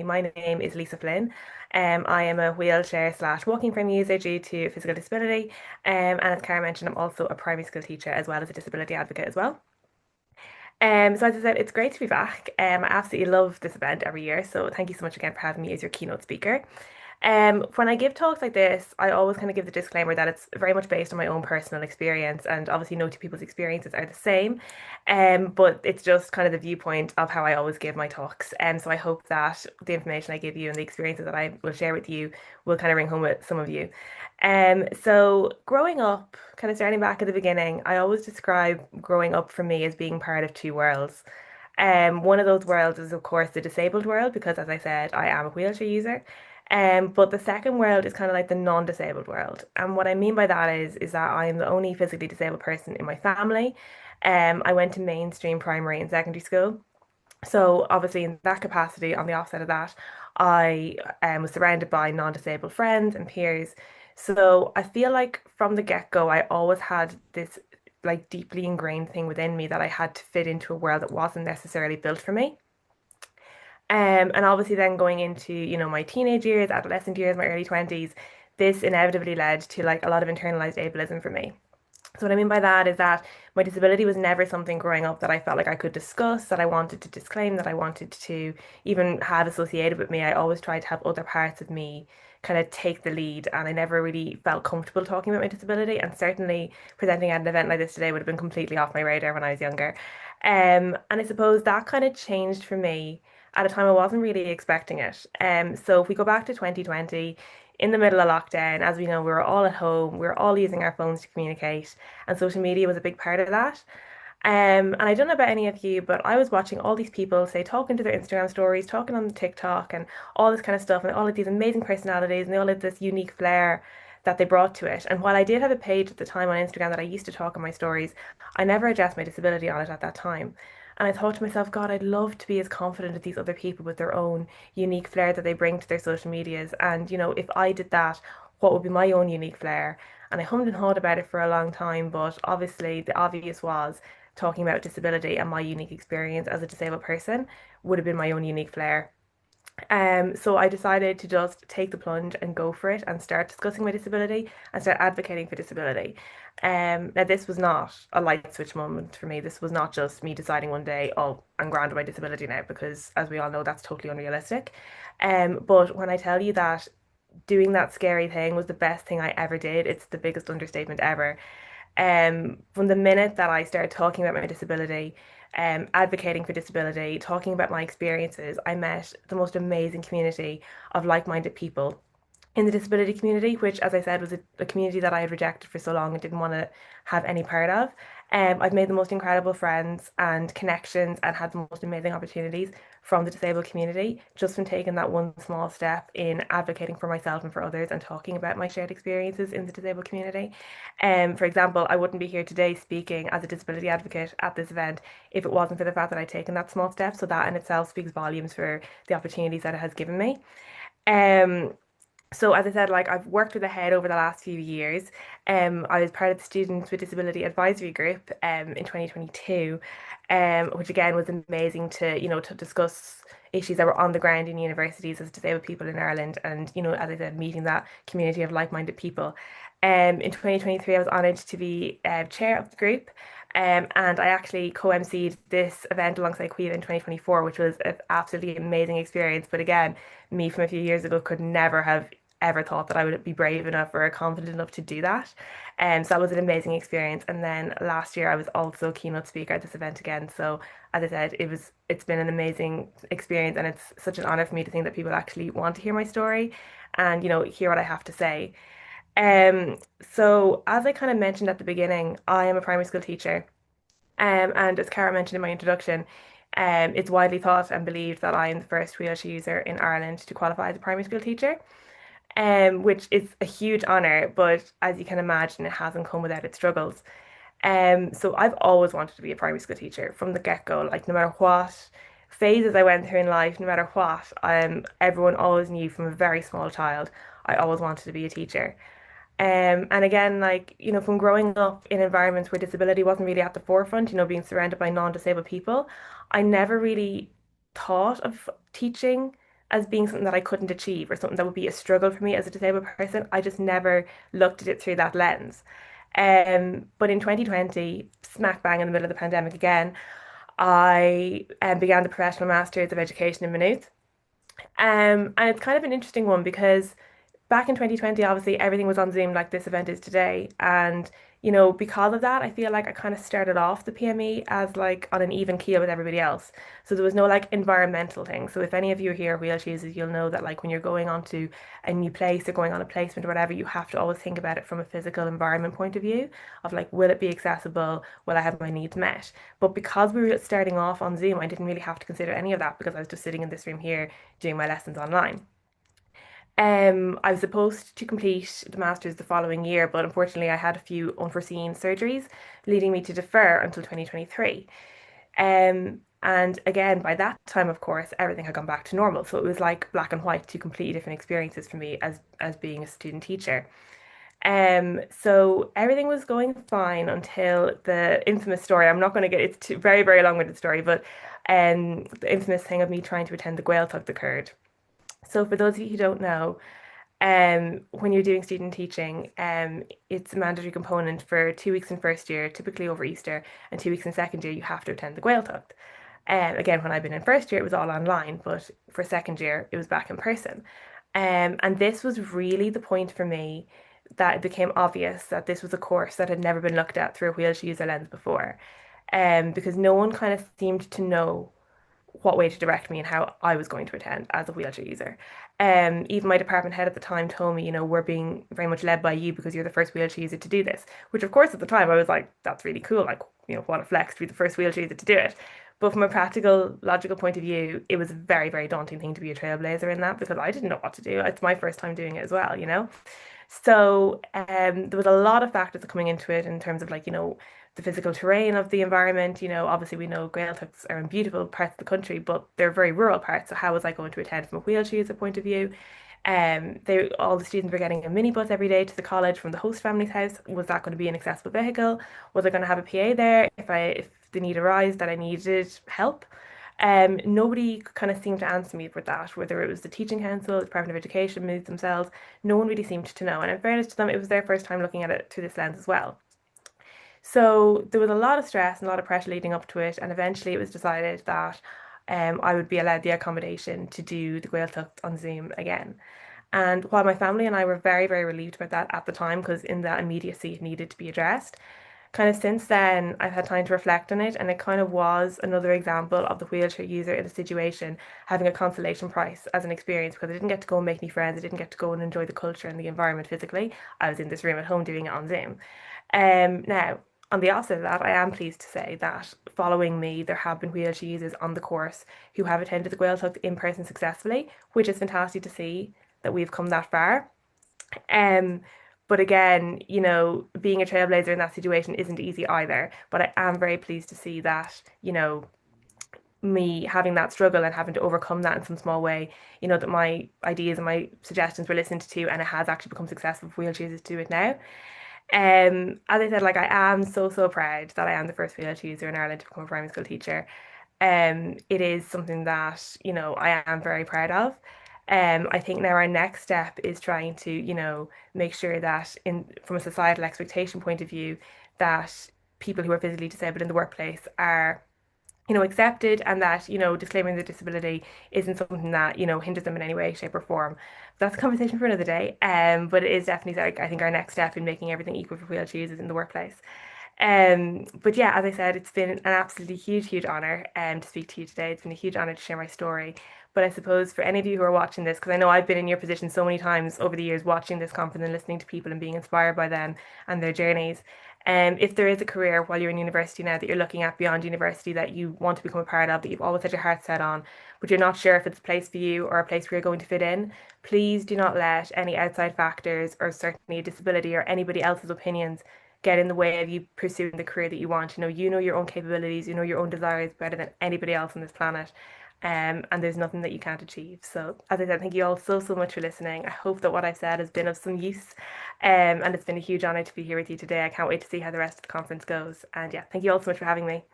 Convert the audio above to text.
My name is Leesa Flynn. I am a wheelchair slash walking frame user due to physical disability. And as Cara mentioned, I'm also a primary school teacher as well as a disability advocate as well. So as I said, it's great to be back. I absolutely love this event every year. So thank you so much again for having me as your keynote speaker. When I give talks like this, I always kind of give the disclaimer that it's very much based on my own personal experience, and obviously no two people's experiences are the same. But it's just kind of the viewpoint of how I always give my talks. So I hope that the information I give you and the experiences that I will share with you will kind of ring home with some of you. So growing up, kind of starting back at the beginning, I always describe growing up for me as being part of two worlds. One of those worlds is, of course, the disabled world, because as I said, I am a wheelchair user. But the second world is kind of like the non-disabled world. And what I mean by that is that I am the only physically disabled person in my family. I went to mainstream primary and secondary school. So obviously in that capacity, on the offset of that, I was surrounded by non-disabled friends and peers. So I feel like from the get-go, I always had this like deeply ingrained thing within me that I had to fit into a world that wasn't necessarily built for me. And obviously then going into, my teenage years, adolescent years, my early 20s, this inevitably led to like a lot of internalized ableism for me. So what I mean by that is that my disability was never something growing up that I felt like I could discuss, that I wanted to disclaim, that I wanted to even have associated with me. I always tried to have other parts of me kind of take the lead, and I never really felt comfortable talking about my disability. And certainly presenting at an event like this today would have been completely off my radar when I was younger. And I suppose that kind of changed for me at a time I wasn't really expecting it. So if we go back to 2020, in the middle of lockdown, as we know, we were all at home, we were all using our phones to communicate, and social media was a big part of that. And I don't know about any of you, but I was watching all these people, say, talking to their Instagram stories, talking on TikTok, and all this kind of stuff, and all of these amazing personalities, and they all had this unique flair that they brought to it. And while I did have a page at the time on Instagram that I used to talk on my stories, I never addressed my disability on it at that time. And I thought to myself, God, I'd love to be as confident as these other people with their own unique flair that they bring to their social medias. And, if I did that, what would be my own unique flair? And I hummed and hawed about it for a long time, but obviously the obvious was talking about disability and my unique experience as a disabled person would have been my own unique flair. So I decided to just take the plunge and go for it and start discussing my disability and start advocating for disability. Now this was not a light switch moment for me. This was not just me deciding one day, oh, I'm grand with my disability now, because as we all know, that's totally unrealistic. But when I tell you that doing that scary thing was the best thing I ever did, it's the biggest understatement ever. From the minute that I started talking about my disability, advocating for disability, talking about my experiences, I met the most amazing community of like-minded people in the disability community, which, as I said, was a community that I had rejected for so long and didn't want to have any part of. I've made the most incredible friends and connections and had the most amazing opportunities from the disabled community just from taking that one small step in advocating for myself and for others and talking about my shared experiences in the disabled community. For example, I wouldn't be here today speaking as a disability advocate at this event if it wasn't for the fact that I'd taken that small step. So that in itself speaks volumes for the opportunities that it has given me. Um, so as I said, like I've worked with the head over the last few years. I was part of the Students with Disability Advisory Group in 2022, which again was amazing to, to discuss issues that were on the ground in universities as disabled people in Ireland and, as I said, meeting that community of like-minded people. In 2023, I was honoured to be chair of the group. And I actually co-emceed this event alongside Queen in 2024, which was an absolutely amazing experience. But again, me from a few years ago could never have ever thought that I would be brave enough or confident enough to do that. And so that was an amazing experience. And then last year I was also keynote speaker at this event again. So as I said, it's been an amazing experience, and it's such an honor for me to think that people actually want to hear my story and, hear what I have to say. So as I kind of mentioned at the beginning, I am a primary school teacher. And as Cara mentioned in my introduction, it's widely thought and believed that I am the first wheelchair user in Ireland to qualify as a primary school teacher, which is a huge honour, but as you can imagine, it hasn't come without its struggles. So I've always wanted to be a primary school teacher from the get-go, like no matter what phases I went through in life, no matter what, everyone always knew from a very small child, I always wanted to be a teacher. And again, like, from growing up in environments where disability wasn't really at the forefront, being surrounded by non-disabled people, I never really thought of teaching as being something that I couldn't achieve or something that would be a struggle for me as a disabled person. I just never looked at it through that lens. But in 2020, smack bang in the middle of the pandemic again, I began the professional masters of education in Maynooth. And it's kind of an interesting one because back in 2020, obviously everything was on Zoom like this event is today. And, because of that, I feel like I kind of started off the PME as like on an even keel with everybody else. So there was no like environmental thing. So if any of you are here wheel users, you'll know that like when you're going on to a new place or going on a placement or whatever, you have to always think about it from a physical environment point of view of like, will it be accessible? Will I have my needs met? But because we were starting off on Zoom, I didn't really have to consider any of that because I was just sitting in this room here doing my lessons online. I was supposed to complete the master's the following year, but unfortunately, I had a few unforeseen surgeries, leading me to defer until 2023. And again, by that time, of course, everything had gone back to normal. So it was like black and white, two completely different experiences for me as being a student teacher. So everything was going fine until the infamous story. I'm not going to get it's too, very, very long-winded story, but the infamous thing of me trying to attend the Gaeltacht occurred. So for those of you who don't know, when you're doing student teaching, it's a mandatory component for 2 weeks in first year, typically over Easter, and 2 weeks in second year, you have to attend the Gaeltacht. Again, when I've been in first year, it was all online, but for second year, it was back in person. And this was really the point for me that it became obvious that this was a course that had never been looked at through a wheelchair user lens before. Because no one kind of seemed to know what way to direct me and how I was going to attend as a wheelchair user. Even my department head at the time told me, we're being very much led by you because you're the first wheelchair user to do this. Which, of course, at the time I was like, that's really cool. Like, what a flex to be the first wheelchair user to do it. But from a practical, logical point of view, it was a very, very daunting thing to be a trailblazer in that because I didn't know what to do. It's my first time doing it as well. So there was a lot of factors coming into it in terms of like, the physical terrain of the environment. Obviously we know Gaeltachts are in beautiful parts of the country, but they're very rural parts. So how was I going to attend from a wheelchair user point of view? They all the students were getting a minibus every day to the college from the host family's house. Was that going to be an accessible vehicle? Was I going to have a PA there if the need arose that I needed help? Nobody kind of seemed to answer me for that, whether it was the teaching council, the Department of Education, moods themselves. No one really seemed to know. And in fairness to them, it was their first time looking at it through this lens as well. So there was a lot of stress and a lot of pressure leading up to it, and eventually it was decided that I would be allowed the accommodation to do the Gaeltacht on Zoom again. And while my family and I were very, very relieved about that at the time, because in that immediacy it needed to be addressed, kind of since then I've had time to reflect on it, and it kind of was another example of the wheelchair user in a situation having a consolation prize as an experience because I didn't get to go and make new friends, I didn't get to go and enjoy the culture and the environment physically. I was in this room at home doing it on Zoom. Now, on the opposite of that, I am pleased to say that following me, there have been wheelchair users on the course who have attended the Gaeltacht in person successfully, which is fantastic to see that we've come that far. Um, but again, being a trailblazer in that situation isn't easy either. But I am very pleased to see that, me having that struggle and having to overcome that in some small way, that my ideas and my suggestions were listened to and it has actually become successful for wheelchairs to do it now. As I said, like I am so, so proud that I am the first wheelchair user in Ireland to become a primary school teacher. It is something that, I am very proud of. I think now our next step is trying to, make sure that in from a societal expectation point of view, that people who are physically disabled in the workplace are accepted and that, disclaiming their disability isn't something that, hinders them in any way, shape, or form. That's a conversation for another day. But it is definitely like I think our next step in making everything equal for wheelchair users in the workplace. But yeah, as I said, it's been an absolutely huge, huge honor to speak to you today. It's been a huge honor to share my story. But I suppose for any of you who are watching this, because I know I've been in your position so many times over the years watching this conference and listening to people and being inspired by them and their journeys. If there is a career while you're in university now that you're looking at beyond university that you want to become a part of, that you've always had your heart set on, but you're not sure if it's a place for you or a place where you're going to fit in, please do not let any outside factors or certainly a disability or anybody else's opinions get in the way of you pursuing the career that you want. You know your own capabilities, you know your own desires better than anybody else on this planet. And there's nothing that you can't achieve. So, as I said, thank you all so, so much for listening. I hope that what I've said has been of some use. And it's been a huge honor to be here with you today. I can't wait to see how the rest of the conference goes. And yeah, thank you all so much for having me.